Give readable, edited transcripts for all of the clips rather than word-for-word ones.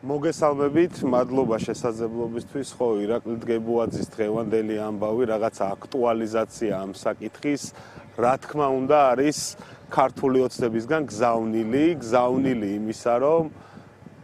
მოგესალმებით, მადლობა შესაძლებლობისთვის. ხო, ირაკლი დგებუაძის დღევანდელი ამბავი რაღაცა აქტუალიზაცია ამ საკითხის, რა თქმა უნდა, არის ქართული ოცნებისგან გზავნილი იმისა, რომ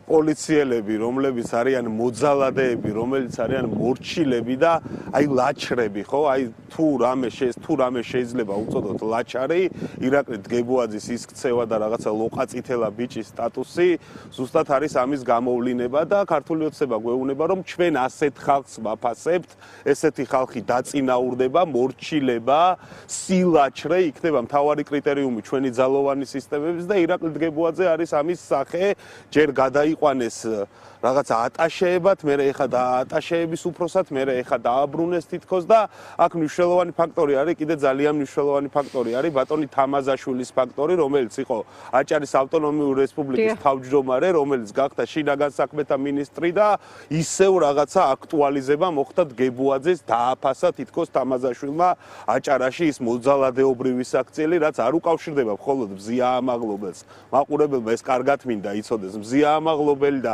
პოლიციელები, რომლებიც არიან მოძალადეები, რომელიც არიან მორჩილები და აი ლაჩრები, ხო? აი თუ რამე შეიძლება უწოდოთ ლაჩარი, ირაკლი დგებუაძის ის ქცევა და რაღაცა ლოყაწითელა ბიჭის სტატუსი, ზუსტად არის ამის გამოვლინება და ქართული ოცნება გვეუბნება, რომ ჩვენ ასეთ ხალხს ვაფასებთ, ესეთი ხალხი დაწინაურდება, მორჩილება, სილაჩრე იქნება მთავარი კრიტერიუმი ჩვენი ძალოვანი სისტემების და ირაკლი დგებუაძე არის ამის სახე, ჯერ ყვანეს რაღაცა ატაშეებად, მე ეხა და ატაშეების უფროსად, მე ეხა დააბრუნეს თითქოს და აქ მნიშვნელოვანი ფაქტორი არის, კიდე ძალიან მნიშვნელოვანი ფაქტორი არის ბატონი თამაზაშვილის ფაქტორი, რომელიც იყო აჭარის ავტონომიური რესპუბლიკის თავმჯდომარე, რომელიც გახდა შინაგან საქმეთა მინისტრი და ისევ რაღაცა აქტუალიზება მოხდა დგებუაძეს დააფასა თითქოს თამაზაშვილმა აჭარაში ის მოძალადეობრივი საქციელი, რაც არ უკავშირდება მხოლოდ მზია ამაღლობელს. მაყურებელმა ეს კარგად მინდა იცოდეს, მზია ამაღლობელი და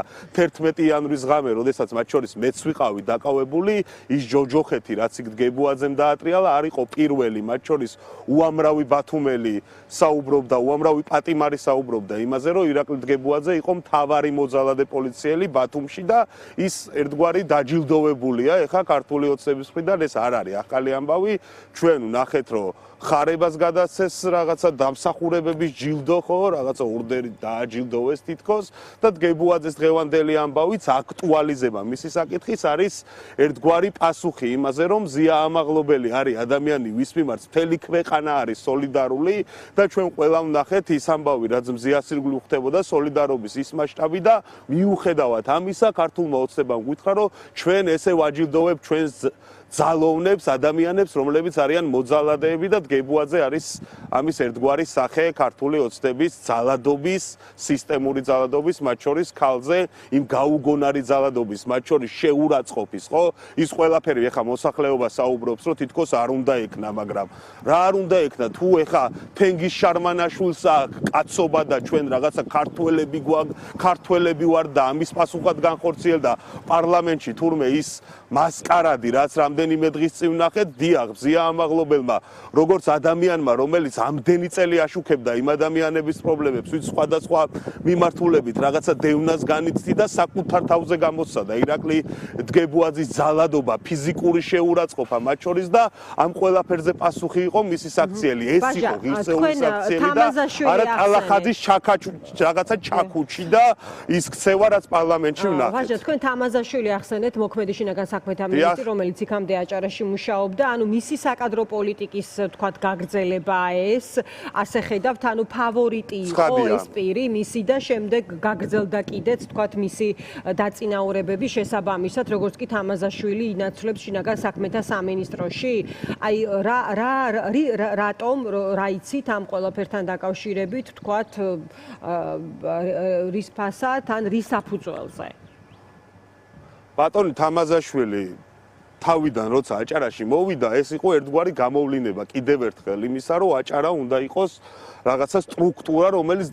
11 იანვრის ღამე, როდესაც მათ შორის მეც ვიყავი დაკავებული, ის ჯოჯოხეთი, რაც იქ დგებუაძემ დაატრიალა, არ იყო პირველი, მათ შორის უამრავი ბათუმელი საუბრობდა, უამრავი პატიმარი საუბრობდა იმაზე, რომ ირაკლი დგებუაძე იყო მთავარი მოძალადე პოლიციელი ბათუმში და ის ერთგვარი დაჯილდოვებულია, ეხა ქართული ოცნების მხრიდან ეს არ არის ახალი ამბავი, ჩვენ ვნახეთ, რომ ხარებას გადაცეს რაღაცა დამსახურებების ჯილდო, ხო, რაღაცა ორდერი დააჯილდოვეს თითქოს და დგებუაძეს დღევანდელი ამბავიც აქტუალიზება მისი საკითხის არის ერთგვარი პასუხი იმაზე, რომ მზია ამაღლობელი არის ადამიანი, ვის მიმართ მთელი ქვეყანა არის სოლიდარული და ჩვენ ყველა ვნახეთ ის ამბავი, რაც მზიას ირგვლივ ხდებოდა სოლიდარობის ის მასშტაბი და მიუხედავად ამისა, ქართულმა ოცნებამ გითხრა, რომ ჩვენ ესე ვაჯილდოვებთ ჩვენს ძალოვნებს, ადამიანებს, რომლებიც არიან მოძალადეები და დგებუაძე არის ამის ერთგვარი სახე ქართული ოცნების ძალადობის, სისტემური ძალადობის, მათ შორის ქალზე, იმ გაუგონარი ძალადობის, მათ შორის შეურაცხყოფის, ხო? ის ყველაფერი ეხა მოსახლეობა საუბრობს, რომ თითქოს არ უნდა ექნა, მაგრამ რა არ უნდა ექნა, თუ ეხა თენგიზ შარმანაშვილს კაცობა და ჩვენ რაღაცა ქართველები ვარ და ამის პასუხად განხორციელდა პარლამენტში თურმე ის მასკარადი, რაც რამდენიმე დღის წინ ვნახეთ, დიახ, მზია ამაღლობელმა, როგორც ადამიანმა, რომელიც ამდენი წელი აშუქებდა იმ ადამიანების პრობლემებს, ვინც სხვადასხვა მიმართულებით რაღაცა დევნას განიცდი და საკუთარ თავზე გამოსცადა ირაკლი დგებუაძის ძალადობა, ფიზიკური შეურაცხყოფა მათ შორის და ამ ყველაფერზე პასუხი იყო მისი საქციელი, ეს იყო ღირსეული საქციელი და არა ტალახაძის რაღაცა ჩაქუჩი და ის ქცევა, რაც პარლამენტში ვნახეთ. ვაჟა, თქვენ თამაზაშვილი ახსენეთ, მოქმედი შინაგან საქმეთა მინისტრი, რომელიც იქამდე აჭარაში მუშაობდა, ანუ მისი საკადრო პოლიტიკის, თქვათ, გაგრძელებაა ეს, ასე ხედავთ, ანუ ფავორიტი იყო ეს პირი, მისი და შემდეგ გაგრძელდა კიდეც, თქვათ, მისი დაწინაურებების შესაბამისად, როგორც კი თამაზაშვილი ინაცვლებს შინაგან საქმეთა სამინისტროში. აი, რატომ, რა იცით ამ ყველაფერთან დაკავშირებით, თქვათ, რის ფასად ან რის საფუძველზე? ბატონი თამაზაშვილი თავიდან როცა აჭარაში მოვიდა, ეს იყო ერთგვარი გამოვლინება კიდევ ერთხელ იმისა, რომ აჭარა უნდა იყოს რაღაცა სტრუქტურა, რომელიც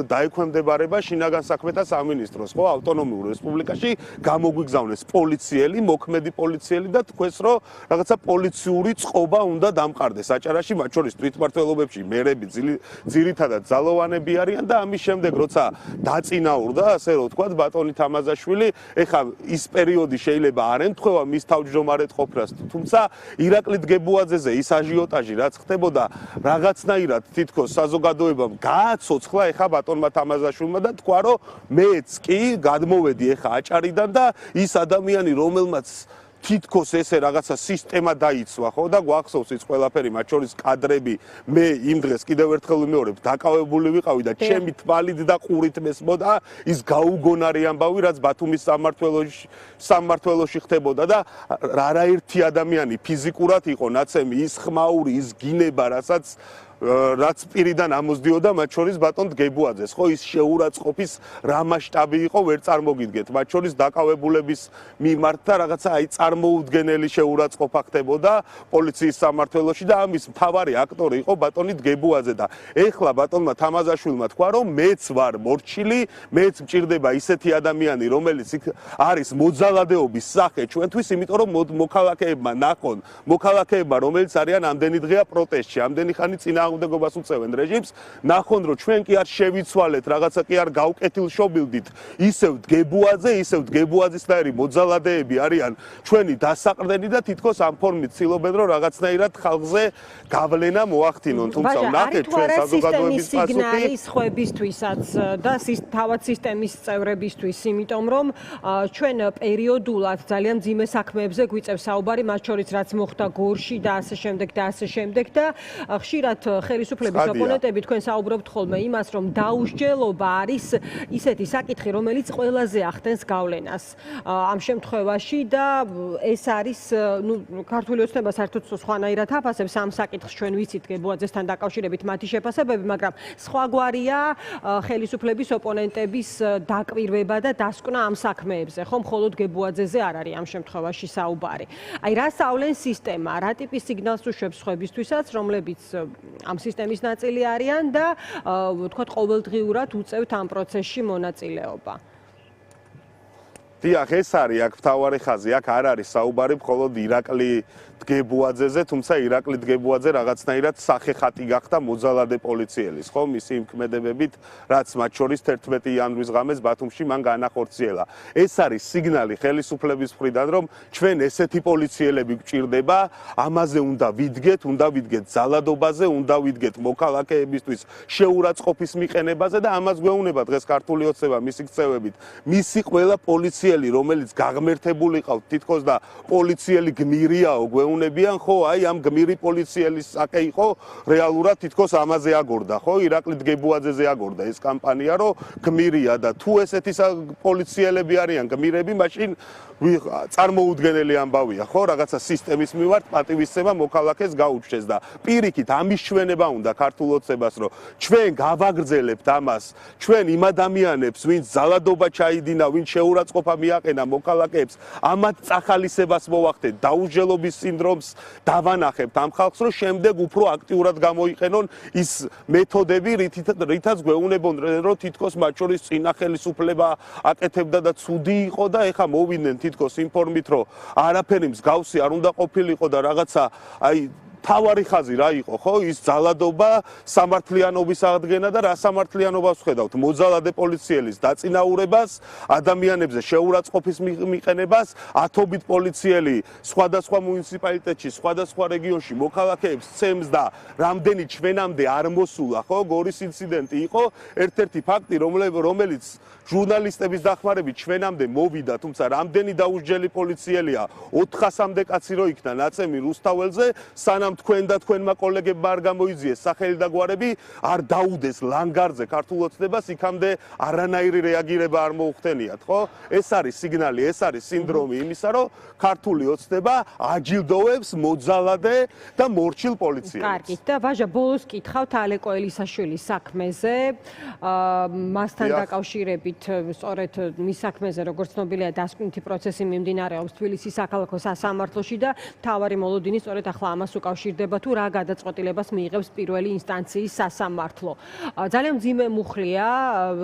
დაექვემდებარება შინაგან საქმეთა სამინისტროს, ხო, ავტონომიურ რესპუბლიკაში გამოგვიგზავნეს პოლიციელი, მოქმედი პოლიციელი და თქვეს, რომ რაღაცა პოლიციური წყობა უნდა დამყარდეს აჭარაში, მათ შორის თვითმმართველობებში მერები ძირითადად ძალოვანები არიან და ამის შემდეგ, როცა დაწინაურდა, ასე რომ ვთქვათ, ბატონი თამაზაშვილი, ეხა ის პერიოდი შეიძლება არ ემთხვევა მის თავმჯდომარედ ყოფნას, თუმცა ირაკლი დგებუაძეზე ის აჟიოტაჟი, რაც ხდებოდა რაღაცნაირად თითქოს საზოგადოებამ გააცოცხლა ეხა ბატონმა თამაზაშვილმა და თქვა, რომ მეც კი გადმოვედი ეხა აჭარიდან და ის ადამიანი, რომელმაც თითქოს ესე რაღაცა სისტემა დაიცვა, ხო და გვახსოვს ის ყველაფერი, მათ შორის კადრები, მე იმ დღეს კიდევ ერთხელ ვიმეორებ, დაკავებული ვიყავი და ჩემი თვალით და ყურით მესმოდა ის გაუგონარი ამბავი, რაც ბათუმის სამმართველოში ხდებოდა და არაერთი ადამიანი ფიზიკურად იყო ნაცემი, ის ხმაური, ის გინება, რასაც რაც პირიდან ამოსდიოდა მათ შორის ბატონ დგებუაძეს, ხო ის შეურაცხყოფის რა მასშტაბი იყო ვერ წარმოგიდგეთ, მათ შორის დაკავებულების მიმართ და რაღაცა აი წარმოუდგენელი შეურაცხყოფა ხდებოდა პოლიციის სამმართველოში და ამის მთავარი აქტორი იყო ბატონი დგებუაძე და ეხლა ბატონმა თამაზაშვილმა თქვა რომ მეც ვარ მორჩილი, მეც მჭირდება ისეთი ადამიანი რომელიც არის მოძალადეობის სახე ჩვენთვის, იმიტომ რომ მოქალაქეებმა ნახონ, მოქალაქეებმა რომელიც არიან ამდენი დღეა პროტესტში, ამდენი ხანი წინააღმდეგობას უწევენ რეჟიმს, ნახონ რომ ჩვენ კი არ შევიცვალეთ, რაღაცა კი არ გავკეთილშობილდით, ისევ დგებუაძე, ისევ დგებუაძისნაირი მოძალადეები არიან ჩვენი დასაყრდენი და თითქოს ამ ფორმით ცდილობენ რომ რაღაცნაირად ხალხზე გავლენა მოახდინონ, თუმცა ნახეთ ჩვენ საზოგადოების სიგნალი სხვებისთვისაც და თავად სისტემის წევრებისთვის, იმიტომ რომ ჩვენ პერიოდულად ძალიან მძიმე საქმეებზე გვიწევს საუბარი, მათ შორის რაც მოხდა გორში და ასე შემდეგ და ასე შემდეგ და ხშირად ხელისუფლების ოპონენტები თქვენ საუბრობთ ხოლმე იმას, რომ დაუსჯელობა არის ისეთი საკითხი, რომელიც ყველაზე ახდენს გავლენას ამ შემთხვევაში და ეს არის, ქართული ოცნება საერთოდ სხვანაირად აფასებს ამ საკითხს, ჩვენ ვიცით დგებუაძესთან დაკავშირებით მათი შეფასებები, მაგრამ სხვაგვარია ხელისუფლების ოპონენტების დაკვირვება და დასკვნა ამ საქმეებზე, ხო, მხოლოდ დგებუაძეზე არ არის ამ შემთხვევაში საუბარი. აი რა სწავლენ სისტემა, რა ტიპის სიგნალს უშვებს სხვებისთვისაც, რომლებიც ამ სისტემის ნაწილი არიან და ვთქვათ ყოველდღიურად უწევთ ამ პროცესში მონაწილეობა. დიახ, ეს არის აქ მთავარი ხაზი, აქ არ არის საუბარი მხოლოდ ირაკლი დგებუაძეზე, თუმცა ირაკლი დგებუაძე რაღაცნაირად სახეხატი გახდა მოძალადე პოლიციელის, ხო, მისი იმ ქმედებებით, რაც მათ შორის 11 იანვრის ღამეს ბათუმში მან განახორციელა. ეს არის სიგნალი ხელისუფლების მხრიდან, რომ ჩვენ ესეთი პოლიციელები გვჭირდება, ამაზე უნდა ვიდგეთ ძალადობაზე, უნდა ვიდგეთ მოქალაქეებისთვის შეურაცხყოფის მიყენებაზე და ამას გვეუბნება დღეს ქართული ოცნება მისი ქცევებით. მისი ყველა პოლიციელი, რომელიც გაღმერთებული ყავთ თითქოს და პოლიციელი გმირიაო გვეუბნებიან, ხო, აი ამ გმირი პოლიციელის საკე იყო, რეალურად თითქოს ამაზე აგორდა, ხო, ირაკლი დგებუაძეზე აგორდა ეს კამპანია, რომ გმირია და თუ ესეთი პოლიციელები არიან გმირები, მაშინ წარმოუდგენელი ამბავია, ხო, რაღაცა სისტემის მიმართ პატივისცემა მოქალაქეს გაუჩნდეს და პირიქით ამის ჩვენება უნდა ქართულ ოცებას, რომ ჩვენ გავაგრძელებთ ამას, ჩვენ იმ ადამიანებს, ვინც ძალადობა ჩაიდინა, ვინც შეურაცხყოფა მიაყენა მოქალაქეებს, ამათ წახალისებას მოვახდეთ, დაუსჯელობის სინდრომს დავანახებთ ამ ხალხს, რომ შემდეგ უფრო აქტიურად გამოიყენონ ის მეთოდები, რითაც გვეუბნებონ, რომ თითქოს მათ შორის წინა ხელისუფლება აკეთებდა და ცუდი იყო და ეხა მოვიდნენ თითქოს იმ ფორმით, რომ არაფერი მსგავსი არ უნდა ყოფილიყო და რაღაცა აი თავარი ხაზი რა იყო, ხო, ის ძალადობა, სამართლიანობის აღდგენა და რა სამართლიანობას ვხედავთ, მოძალადე პოლიციელის დაწინაურებას, ადამიანებზე შეურაცხყოფის მიყენებას, ათობით პოლიციელი სხვადასხვა მუნიციპალიტეტში, სხვადასხვა რეგიონში მოქალაქეებს ცემს და რამდენი ჩვენამდე არ მოსულა, ხო, გორის ინციდენტი იყო ერთ-ერთი ფაქტი, რომელიც ჟურნალისტების დახმარებით ჩვენამდე მოვიდა, თუმცა რამდენი დაუსჯელი პოლიციელია 400-მდე კაცი რო იქნა ნაცემი რუსთაველზე, სანამ თქვენ და თქვენმა კოლეგებმა არ გამოიძიეს სახელი და გვარები, არ დაუდეს ლანგარზე ქართულ ოცნებას, იქამდე არანაირი რეაგირება არ მოუხდენიათ, ხო? ეს არის სიგნალი, ეს არის სინდრომი იმისა, რომ ქართული ოცნება აჯილდოვებს მოძალადე და მორჩილ პოლიციელებს. კარგით, და ვაჟა, ბოლოს კითხავთ ალეკო ელისაშვილის საქმეზე, მასთან დაკავშირებით სწორედ მის საქმეზე, როგორც ცნობილია, დასკვნითი პროცესი მიმდინარეობს თბილისის საქალაქო სასამართლოში და მთავარი მოლოდინი სწორედ ახლა ამას უკავშირდება, თუ რა გადაწყვეტილებას მიიღებს პირველი ინსტანციის სასამართლო. ძალიან მძიმე მუხლია,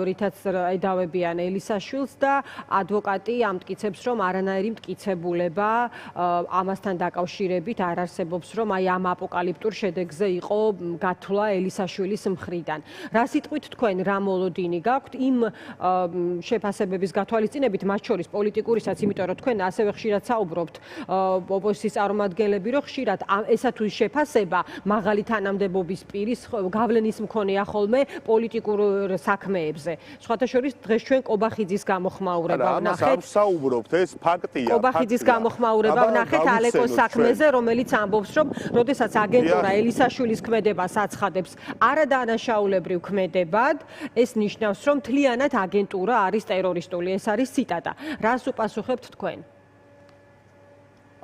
რითაც ედავებიან ელისაშვილს და ადვოკატი ამტკიცებს, რომ არანაირი მტკიცებულება ამასთან დაკავშირებით არ არსებობს, რომ აი ამ აპოკალიფტურ შედეგზე იყო გათვლა ელისაშვილის მხრიდან. რა სიტყვით თქვენ, რა მოლოდინი გაქვთ იმ შეფასებების გათვალისწინებით, მათ შორის პოლიტიკურისაც, იმიტომ რომ თქვენ ასევე ხშირად საუბრობთ ოპოზიციის წარმომადგენლები, რომ ხშირად ესა თუ შეფასება მაღალი თანამდებობის პირის გავლენის მქონეა ხოლმე პოლიტიკურ საქმეებზე. სხვათა შორის დღეს ჩვენ კობახიძის გამოხმაურება ვნახეთ. ამას არ საუბრობთ, ეს ფაქტია. კობახიძის გამოხმაურება ვნახეთ ალეკოს საქმეზე, რომელიც ამბობს, რომ როდესაც აგენტურა ელისაშვილის ქმედებას აცხადებს არადანაშაულებრივ ქმედებად, ეს ნიშნავს, რომ მთლიანად აგენტურა არის ტერორისტული. ეს არის ციტატა. რას უპასუხებთ თქვენ?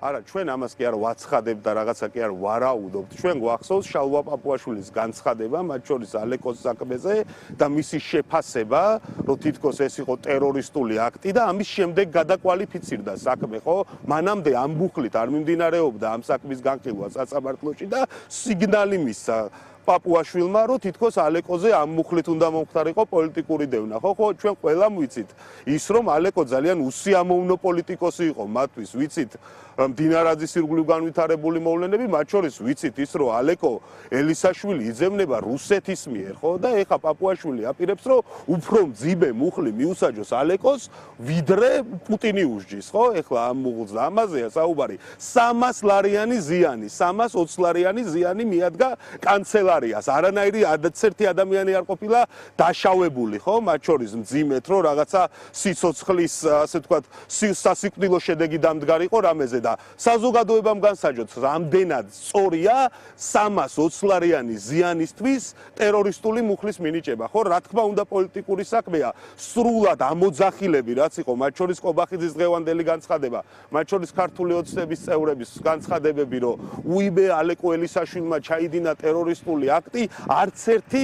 არა, ჩვენ ამას კი არ ვაცხადებთ და რაღაცა კი არ ვარაუდობთ. ჩვენ გვახსოვს შალვა პაპუაშვილის განცხადება, მათ შორის ალეკოს საქმეზე და მისი შეფასება, რომ თითქოს ეს იყო ტერორისტული აქტი და ამის შემდეგ გადაკვალიფიცირდა საქმე, ხო? მანამდე ამ მუხლით არ მიმდინარეობდა ამ საქმის განხილვა სასამართლოში და სიგნალი მისცა პაპუაშვილმა, რომ თითქოს ალეკოზე ამ მუხლით უნდა მომხდარიყო პოლიტიკური დევნა, ხო, ჩვენ ყველამ ვიცით ის, რომ ალეკო ძალიან უსიამოვნო პოლიტიკოსი იყო მათთვის, ვიცით მდინარაძის ირგვლივ განვითარებული მოვლენები, მათ შორის ვიცით ის, რომ ალეკო ელისაშვილი იძებნება რუსეთის მიერ, ხო, და ეხა პაპუაშვილი აპირებს, რომ უფრო მძიმე მუხლი მიუსაჯოს ალეკოს, ვიდრე პუტინი უსჯის, ხო? ეხლა ამ მუხლს და ამაზეა საუბარი. 300 ლარიანი ზიანი, 320 ლარიანი ზიანი მიადგა კანცელარიას. არანაირი არცერთი ადამიანი არ ყოფილა დაშავებული, ხო? მათ შორის მძიმედ, რომ რაღაცა სიცოცხლის, ასე ვთქვათ, სასიკვდილო შედეგი დამდგარიყო რამეზე და საზოგადოებამ განსაჯოთ, რამდენად სწორია 320 ლარიანი ზიანისთვის ტერორისტული მუხლის მინიჭება, ხო? რა თქმა უნდა პოლიტიკური საქმეა, სრულად ამოძახილები რაც იყო, მათ შორის ყობახიძის დღევანდელი განცხადება, მათ შორის ქართული ოცნების წევრების განცხადებები, რომ უიბე ალეკო ელისაშვილმა ჩაიდინა ტერორისტული აქტი, არც ერთი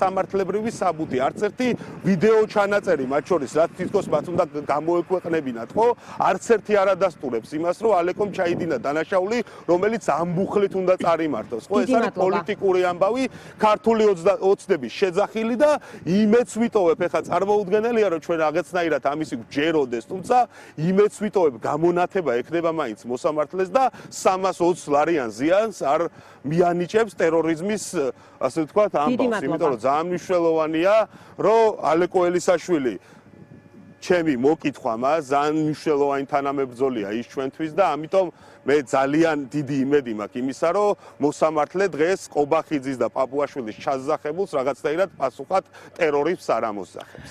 სამართლებრივი საბუთი, არც ერთი ვიდეო ჩანაწერი, მათ შორის რაც თითქოს მათ უნდა გამოექვეყნებინათ, ხო? არც ერთი არ ადასტურებს იმას, რომ ალეკომ ჩაიდინა დანაშაული, რომელიც ამ მუხლით უნდა წარიმართოს, ხო? ეს არის პოლიტიკური ამბავი, ქართული ოცნების შეძახილი და იმეც ვიტოვებ, ეხლა წარმოუდგენელია, რომ ჩვენ რაღაცნაირად ამისი გვჯეროდეს, თუმცა იმეც ვიტოვებ, გამონათება ექნება მაინც მოსამართლეს და 320 ლარიან ზიანს არ მიანიჭებს ტერორიზმის, ასე ვთქვათ, ამბავს, იმიტომ რომ ძალიან მნიშვნელოვანია, რომ ალეკო ელისაშვილი ჩემი მოკითხვა მას ძალიან მნიშვნელოვანი თანამებრძოლია ის ჩვენთვის და ამიტომ მე ძალიან დიდი იმედი მაქვს იმისა, რომ მოსამართლე დღეს ყობახიძის და პაპუაშვილის ჩასძახებულს რაღაცნაირად პასუხად ტერორიზმს არ ამოსახებს.